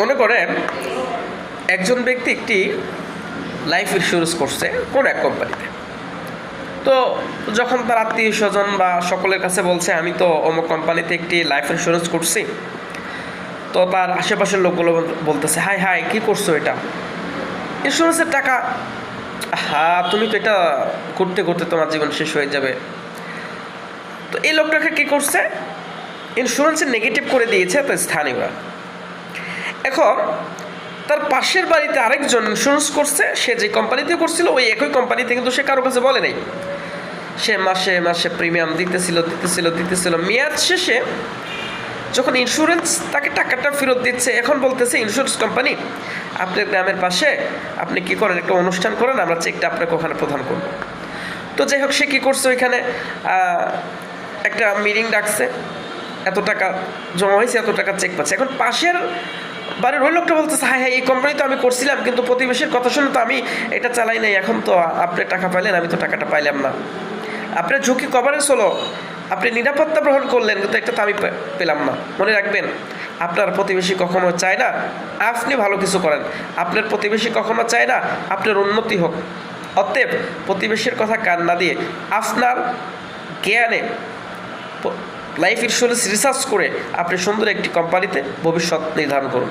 মনে করেন একজন ব্যক্তি একটি লাইফ ইন্স্যুরেন্স করছে কোনো এক কোম্পানিতে। তো যখন তার আত্মীয় স্বজন বা সকলের কাছে বলছে আমি তো অমুক কোম্পানিতে একটি লাইফ ইন্স্যুরেন্স করছি, তো তার আশেপাশের লোকগুলো বলতেছে হাই হাই কী করছো এটা, ইন্স্যুরেন্সের টাকা, হ্যাঁ তুমি তো এটা করতে করতে তোমার জীবন শেষ হয়ে যাবে। তো এই লোকটাকে কী করছে, ইন্স্যুরেন্সের নেগেটিভ করে দিয়েছে তো স্থানীয়রা। এখন তার পাশের বাড়িতে আরেকজন ইন্স্যুরেন্স করছে, সে যে কোম্পানিতে করছিল ওই একই কোম্পানিতে, কিন্তু সে কারো কাছে বলে নাই। সে মাসে মাসে প্রিমিয়াম দিতেছিল। মেয়াদ শেষে যখন ইন্স্যুরেন্স তাকে টাকাটা ফেরত দিচ্ছে, এখন বলতেছে ইন্স্যুরেন্স কোম্পানি আপনার গ্রামের পাশে আপনি কি করেন, একটা অনুষ্ঠান করেন, আমরা চেকটা আপনাকে ওখানে প্রদান করব। তো যাই হোক, সে কী করছে, ওইখানে একটা মিটিং ডাকছে, এত টাকা জমা হয়েছে, এত টাকা চেক পাচ্ছে। এখন পাশের বাড়ির ওই লোকটা বলতেছে হ্যাঁ এই কোম্পানি তো আমি করছিলাম, কিন্তু প্রতিবেশীর কথা শুনে তো আমি এটা চালাই নাই, এখন তো আপনি টাকা পাইলেন, আমি তো টাকাটা পাইলাম না। আপনার ঝুঁকি কভারেজ হলো, আপনি নিরাপত্তা গ্রহণ করলেন, কিন্তু একটা তো আমি পেলাম না। মনে রাখবেন, আপনার প্রতিবেশী কখনো চায় না আপনি ভালো কিছু করেন, আপনার প্রতিবেশী কখনো চায় না আপনার উন্নতি হোক। অতএব প্রতিবেশীর কথা কান না দিয়ে আপনার জ্ঞানে লাইফ ইন্স্যুরেন্স রিসার্চ করে আপনি সুন্দর একটি কোম্পানিতে ভবিষ্যৎ নির্ধারণ করুন।